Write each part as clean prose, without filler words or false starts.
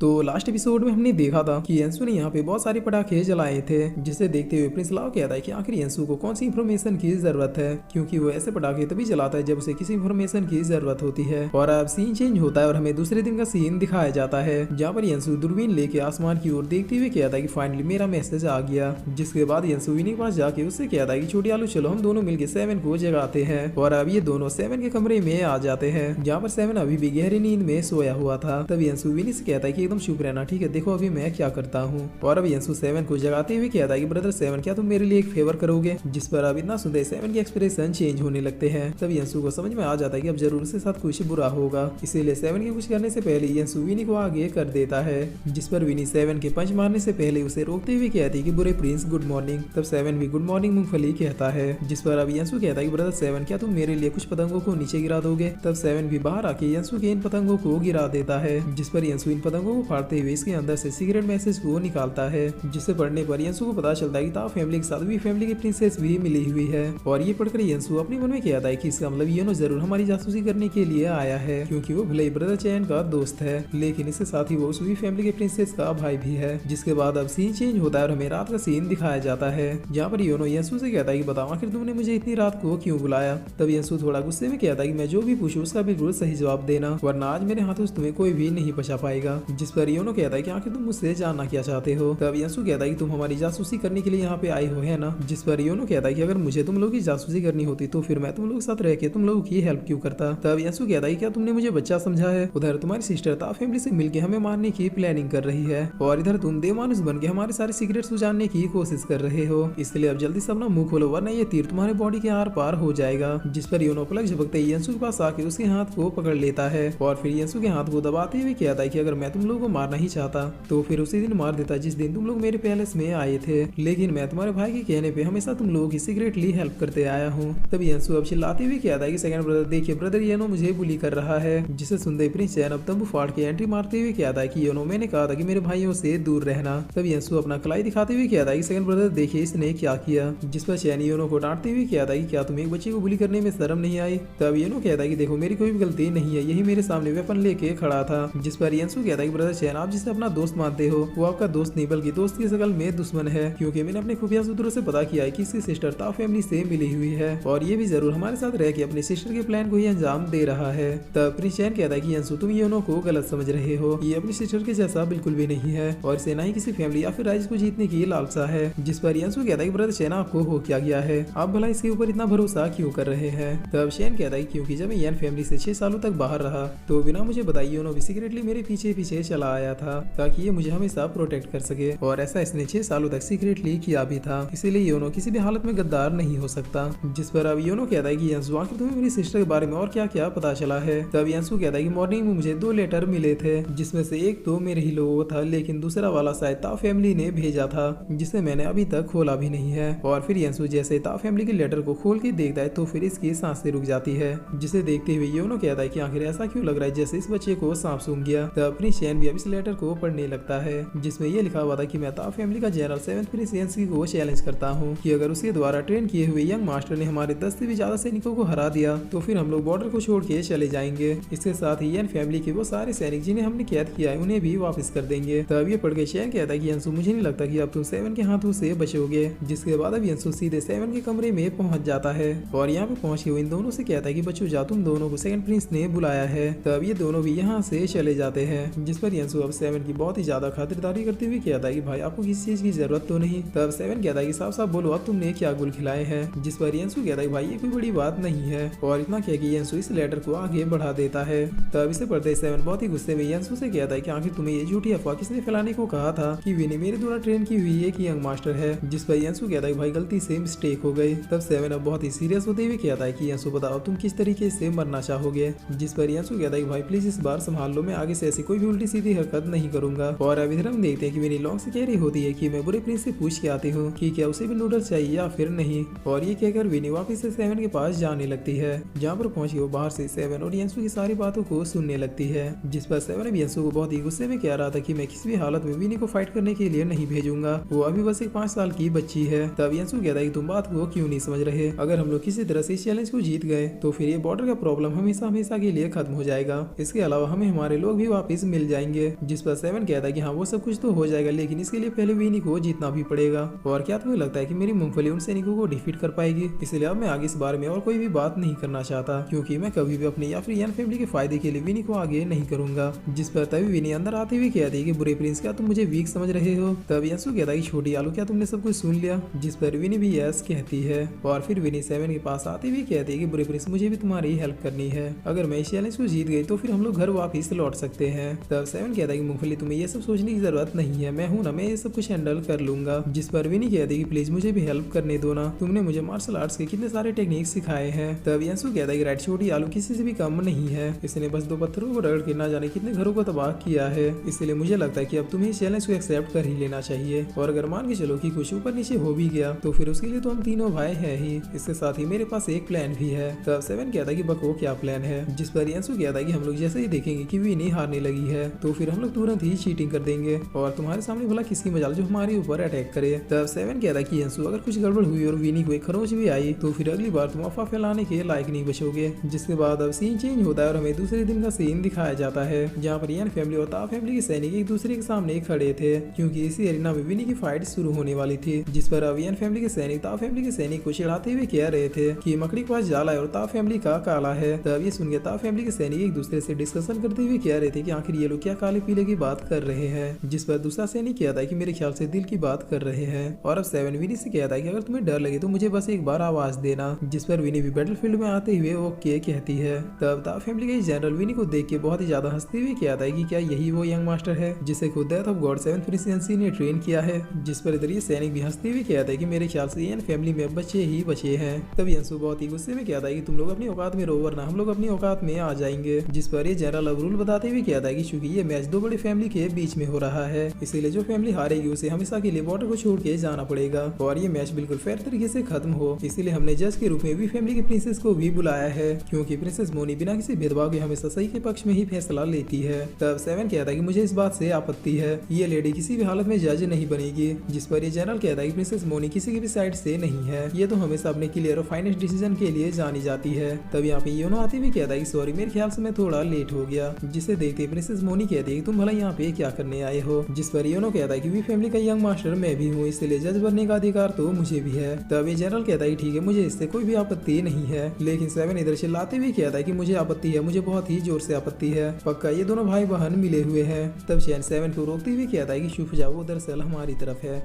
तो last episode में हमने देखा था कि यंसू ने यहाँ पे बहुत सारे पटाखे जलाए थे, जिसे देखते हुए प्रिंस लाओ कहता है कि आखिर यंसू को कौन सी इन्फॉर्मेशन की जरूरत है, क्योंकि वो ऐसे पटाखे तभी जलाता है जब उसे किसी इन्फॉर्मेशन की जरूरत होती है। और अब सीन चेंज होता है और हमें दूसरे दिन का सीन दिखाया जाता है, जहाँ पर यंसू दूरबीन लेके आसमान की ओर देखते हुए कहता है कि फाइनली मेरा मैसेज आ गया। जिसके बाद यंसू विनी के पास जाके उससे कहता है कि छोटी आलू चलो हम दोनों मिलकर 7 को जगाते हैं। और अब ये दोनों 7 के कमरे में आ जाते हैं, जहाँ पर 7 अभी भी गहरी नींद में सोया हुआ था। तब यंसू विनी से कहता है कि एकदम चुप रहना, ठीक है, देखो अभी मैं क्या करता हूँ। और अब यंसू 7 को जगाते हुए कहता है कि ब्रदर 7 क्या तुम मेरे लिए एक फेवर करोगे, जिस पर अब इतना सुनते 7 के एक्सप्रेशन चेंज होने लगते हैं। तब यंसू को समझ में आ जाता है कि अब जरूर उसके साथ कुछ बुरा होगा, इसीलिए 7 के कुछ करने से पहले यंसू विनी को आगे कर देता है, जिस पर विनी 7 के पंच मारने से पहले उसे रोकते हुए कहती है कि बुरे प्रिंस गुड मॉर्निंग। तब 7 भी गुड मॉर्निंग मूंगफली कहता है, जिस पर अब यंसू कहता है कि ब्रदर 7 क्या तुम मेरे लिए कुछ पतंगों को नीचे गिरा दोगे। तब 7 भी बाहर आके यंसू के इन पतंगों को गिरा देता है, जिस पर यंसू इन पतंगों को फाड़ते हुए इसके अंदर से सीक्रेट मैसेज को निकालता है, जिसे पढ़ने पर यंसू को पता चलता है कि ताओ फैमिली के साथ भी फैमिली की प्रिंसेस भी मिली हुई है। और ये पढ़कर यंसू अपने मन में कहता है कि इसका मतलब ये जरूर हमारी जासूसी करने के लिए आया है, क्योंकि वो भले ही ब्रदर चैन का दोस्त है, लेकिन इसके साथ ही वो उस भी फैमिली के प्रिंसेस का भाई भी है। जिसके बाद अब सीन चेंज होता है और हमें रात का सीन दिखाया जाता है, जहाँ पर योनो यंसू से कहता है कि बताओ आखिर तुमने मुझे इतनी रात को क्यों बुलाया। तब यंसू थोड़ा गुस्से में कहता है कि मैं जो भी पूछूं उसका बिल्कुल सही जवाब देना, वरना आज मेरे हाथों से तुम्हें कोई भी नहीं बचा पाएगा। जिस पर योनो कहता है कि आखिर तुम मुझसे जानना क्या चाहते हो। तब यंसू कहता है कि तुम हमारी जासूसी करने के लिए यहाँ पे आए हो, है ना। जिस पर योनो कहता है कि अगर मुझे तुम लोगों की जासूसी करनी होती तो फिर मैं तुम लोगों के साथ रह के तुम लोगों की हेल्प क्यों करता। तब यंसू कहता है क्या तुमने मुझे बच्चा समझा है, उधर तुम्हारी सिस्टर ताओ फैमिली से मिलकर हमें मारने की प्लानिंग कर रही है, और इधर तुम देवमानुष बन के हमारे सारे सीक्रेट्स जानने की कोशिश कर रहे हो, इसलिए अब जल्दी से अपना मुंह खोलो वरना ये तीर तुम्हारे बॉडी के आर पार हो जाएगा। जिस पर योनो पलक झपकते ही यंसू के पास आके उसके हाथ को पकड़ लेता है, और फिर यंसू के हाथ को दबाते हुए कहता है कि अगर मैं तुम लोगों को मारना ही चाहता तो फिर उसी दिन मार देता जिस दिन तुम लोग मेरे पैलेस में आए थे, लेकिन मैं तुम्हारे भाई के कहने पे हमेशा तुम लोगों की सीक्रेटली हेल्प करते आया हूँ। तब यंसू अब चिल्लाते हुए कहता है कि सेकंड ब्रदर देखिए ब्रदर योनो मुझे बुली कर रहा है। जिसे सुनते प्रिंस चैन अब तंबू फाड़ के एंट्री मारते हुए कहता है कि योनो मैंने कहा था कि मेरे भाइयों से दूर रहना। तब यंसू अपना कलाई दिखाते हुए कहता है कि सेकंड ब्रदर देखिए इसने क्या किया। जिस पर चैन योनो को डांटते हुए कहता है कि क्या तुम एक बच्चे को बुली करने में शर्म नहीं आई। तब योनो कहता है कि देखो मेरी कोई भी गलती नहीं है, यही मेरे सामने वेपन लेके खड़ा था। जिस पर यंसू कहता है कि ब्रदर चैन आप जिसे अपना दोस्त मानते हो वो आपका दोस्त नहीं बल्कि दोस्त की शकल में दुश्मन है, क्योंकि मैंने अपने खुफिया सूत्रों से पता किया है कि इसकी सिस्टर ताओ फैमिली से मिली हुई है, और ये भी जरूर हमारे साथ रह के अपने सिस्टर के प्लान को ही अंजाम दे रहा है। तब प्रिंस चैन कहता है कि यंसू तुम योनो को गलत समझ रहे हो, ये अपनी सिस्टर के जैसा बिल्कुल भी नहीं है, और इसे ना ही किसी फैमिली या फिर राइज को जीतने की लालसा है। जिस पर यंसू कहता है कि ब्रदर चैन आपको हो क्या गया है, आप भला इसके ऊपर इतना भरोसा क्यों कर रहे हैं। तब चैन कहता है क्योंकि जब मैं यन फैमिली से 6 सालों तक बाहर रहा तो बिना मुझे बताए योनो भी सीक्रेटली मेरे पीछे पीछे चला आया था ताकि ये मुझे हमेशा प्रोटेक्ट कर सके, और ऐसा इसने 6 सालों तक सीक्रेटली किया भी था, इसीलिए योनो किसी भी हालत में गद्दार नहीं हो सकता। जिस पर अब योनो कहता है कि यंसू आखिर तुम्हें मेरी सिस्टर के बारे में और क्या क्या पता चला है। तब यंसू कहता है कि मॉर्निंग में मुझे 2 लेटर मिले थे, जिसमें से एक तो मेरे ही लोगों था, लेकिन दूसरा वाला शायद ताओ फैमिली ने भेजा था, जिसे मैंने अभी तक खोला भी नहीं है। और फिर यंसू जैसे ताओ फैमिली के लेटर को खोल के देखता है तो फिर इसकी सांसें रुक जाती है, जिसे देखते हुए योनो कहता है कि आखिर ऐसा क्यों लग रहा है जैसे इस बच्चे को सांप सूंघ गया। तब प्रिंस चैन भी अब इस लेटर को पढ़ने लगता है, जिसमें ये लिखा हुआ था कि मैं ताओ फैमिली का जनरल 7th प्रिंस यंसी को चैलेंज करता हूँ कि अगर उसके द्वारा ट्रेन किए हुए यंग मास्टर ने हमारे 10 से भी ज्यादा सैनिकों को हरा दिया तो फिर हम लोग बॉर्डर को छोड़ के चले जाएंगे। इसके साथ ही यन फैमिली के वो सारे सैनिक जिन्हें हमने कैद किया है उन्हें भी वापस कर देंगे। तब ये पढ़ के चैन कहता है कि यंसू मुझे नहीं लगता कि अब तुम 7 के हाथों से बचोगे। जिसके बाद अब यंसू सीधे 7 के कमरे में पहुंच जाता है, और यहाँ पे पहुंच के वो इन दोनों से कहता है कि बच्चों जा तुम दोनों को सेकंड प्रिंस ने बुलाया है। तब ये दोनों भी यहाँ से चले जाते हैं, जिस पर यंसू अब 7 की बहुत ही ज्यादा खातिरदारी करते हुए कहता है कि भाई आपको किसी चीज की जरूरत तो नहीं। तब 7 कहता है कि साफ साफ बोलो अब तुमने क्या गुल खिलाए हैं। जिस पर यंसू कहता है कि भाई ये कोई बड़ी बात नहीं है, और इतना कह के यंसू इस लेटर को आगे बढ़ा देता है। तब इसे पढ़ते 7 बहुत ही गुस्से में यंसू से कहता है कि आखिर तुम्हें ये झूठी अफवाह किसने फैलाने को कहा था कि विनी मेरे द्वारा ट्रेन की हुई एक यंग मास्टर है। जिस पर यंसू कहता है कि भाई गलती से मिस्टेक हो गई। तब 7 अब बहुत ही सीरियस होते हुए कहता है कि यंसू बताओ तुम किस तरीके से मरना चाहोगे। जिस पर यंसू कहता है कि भाई प्लीज इस बार संभाल लो, मैं आगे से ऐसी कोई भी उल्टी सीधी हरकत नहीं करूंगा। और अब इधर हम देखते हैं कि विनी लॉन्ग से कह रही होती है कि मैं बुरे प्रिंस से पूछ के आती हूँ कि क्या उसे भी नूडल्स चाहिए या फिर नहीं, और ये कहकर विनी वापस से 7 के पास जाने लगती है, जहाँ पर पहुंच वो बाहर से 7 और यंसू की सारी बातों को सुनने लगती है। जिस पर 7 अब यंसू को बहुत ही गुस्से में कह रहा था कि मैं किसी भी हालत में विनी को फाइट करने के लिए नहीं भेजूंगा, वो अभी बस एक 5 साल की बच्ची है। तब यंसू कहता है कि तुम बात को क्यों नहीं समझ रहे, अगर हम लोग किसी तरह से इस चैलेंज को जीत गए तो फिर ये बॉर्डर का प्रॉब्लम हमेशा हमेशा के लिए खत्म हो जाएगा। इसके अलावा हमें हमारे लोग भी वापस मिल जाएंगे। जाएंगे। जिस पर 7 कहता है कि हाँ वो सब कुछ तो हो जाएगा, लेकिन इसके लिए पहले विनी को जीतना भी पड़ेगा। और क्या तुम्हें लगता है कि मेरी मूंगफली उन सैनिकों को डिफीट कर पाएगी? इसलिए अब मैं आगे इस बारे में और कोई भी बात नहीं करना चाहता, क्योंकि मैं कभी भी अपनी या फिर यान फैमिली के फायदे के लिए विनी को आगे नहीं करूंगा। जिस पर तभी विनी अंदर आते हुए कहती है कि बुरे प्रिंस, क्या तुम मुझे वीक समझ रहे हो? तब यंसु कहता है कि छोटी आलू, क्या तुमने सब कुछ सुन लिया? जिस पर विनी भी यस कहती है। और फिर विनी 7 के पास आते हुए कहती है कि बुरे प्रिंस, मुझे भी तुम्हारी हेल्प करनी है। अगर मैं इस चैलेंज को जीत गई तो फिर हम लोग घर वापिस लौट सकते हैं। तब 7 कहता है कि मूंगफली, तुम्हें ये सब सोचने की जरूरत नहीं है, मैं हूं ना, मैं ये सब कुछ हैंडल कर लूंगा। जिस पर विनी कहती है कि प्लीज मुझे भी हेल्प करने दो ना, तुमने मुझे मार्शल आर्ट्स के कितने सारे टेक्निक सिखाए हैं। तब यंसु कहता है कि राइट, छोटी आलू किसी से भी कम नहीं है, इसने बस 2 पत्थरों को रगड़ के ना जाने कितने घरों को तबाह किया है। इसलिए मुझे लगता है कि अब तुम्हें इस चैलेंज को एक्सेप्ट कर ही लेना चाहिए। और अगर मान के चलो कि कुछ ऊपर नीचे हो भी गया तो फिर उसके लिए तो हम तीनों भाई हैं ही। इसके साथ ही मेरे पास एक प्लान भी है। तब 7 कहता है कि बको, क्या प्लान है? जिस पर यंसु कहता है कि हम लोग जैसे ही देखेंगे कि विनी हारने लगी है तो फिर हम लोग तुरंत ही चीटिंग कर देंगे और तुम्हारे सामने भला किसकी मजाल जो हमारे ऊपर अटैक करे। तब 7 कहता है कि यंसु, अगर कुछ गड़बड़ हुई और विनी को एक खरोच भी आई तो फिर अगली बार तुम अफवाह फैलाने के लायक नहीं बचोगे। जिसके बाद अब सीन चेंज होता है और हमें दूसरे दिन का सीन दिखाया जाता है, जहाँ पर यान फैमिली और ता फैमिली के सैनिक एक दूसरे के सामने खड़े थे, क्योंकि इसी एरिना में विनी की फाइट शुरू होने वाली थी। जिस पर अब यान फैमिली के सैनिक ता फैमिली के सैनिक को चिढ़ाते हुए कह रहे थे कि मकड़ी के पास जाला है और ता फैमिली का काला है। तब ये सुन के ता फैमिली के सैनिक एक दूसरे से डिस्कशन करते हुए कह रहे थे कि आखिर ये लोग क्या काले पीले की बात कर रहे हैं। जिस पर दूसरा सैनिक कहता है कि मेरे ख्याल से दिल की बात कर रहे हैं। और अब 7 विनी से कहता है कि अगर तुम्हें डर लगे तो मुझे बस एक बार आवाज देना। जिस पर विनी भी बैटलफील्ड में आते हुए ओके कहती है। तब ता फैमिली के जनरल विनी को देख के बहुत ही ज्यादा हंसते हुए कहता है कि क्या यही वो यंग मास्टर है जिसे खुद डेथ ऑफ गॉड 7 प्रेसिडेंसी ने ट्रेन किया है। जिस पर इधर ये सैनिक भी हंसते हुए कहता है कि मेरे ख्याल से यान फैमिली में बच्चे ही बचे हैं। तब यंसु बहुत ही गुस्से में कहता है कि तुम लोग अपनी औकात में रहो वरना हम लोग अपनी औकात में आ जाएंगे। जिस पर ये जनरल अब रूल बताते हुए कहता है कि चूंकि ये मैच 2 बड़ी फैमिली के बीच में हो रहा है, इसीलिए जो फैमिली हारेगी उसे हमेशा के लिए बॉर्डर को छोड़ के जाना पड़ेगा और ये मैच बिल्कुल फेयर तरीके से खत्म हो। इसीलिए हमने जज के रूप में भी फैमिली की प्रिंसेस को भी बुलाया है, क्योंकि प्रिंसेस मोनी बिना किसी भेदभाव के हमेशा सही के पक्ष में ही फैसला लेती है। तब 7 कहता है कि मुझे इस बात से आपत्ति है, ये लेडी किसी भी हालत में जज नहीं बनेगी। जिस पर ये जनरल कहता है कि प्रिंसेस मोनी किसी की भी साइड से नहीं है, ये तो हमेशा अपने क्लियर और फाइनेस्ट डिसीजन के लिए जानी जाती है। तब यहाँ पे योनो आते हुए कहता है कि सॉरी, मेरे ख्याल से मैं थोड़ा लेट हो गया। जिसे देखते प्रिंसेस मोनी कहती है कि तुम भला यहाँ पे क्या करने आए हो। जिस पर योनो कहता है कि वी फैमिली का यंग मास्टर मैं भी हूँ, इसलिए जज बनने का अधिकार तो मुझे भी है। तब ये जनरल कहता है ठीक है, मुझे इससे कोई भी आपत्ति नहीं है, लेकिन 7 इधर से लाते हुए कहता है कि मुझे आपत्ति है, मुझे बहुत ही जोर से आपत्ति है, पक्का ये दोनों भाई बहन मिले हुए हैं। तब चैन 7 को रोकते हुए कहता है कि चुप जाओ, वो दरअसल हमारी तरफ है।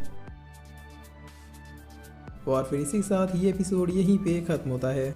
और फिर इसी के साथ ये एपिसोड यहीं पे खत्म होता है।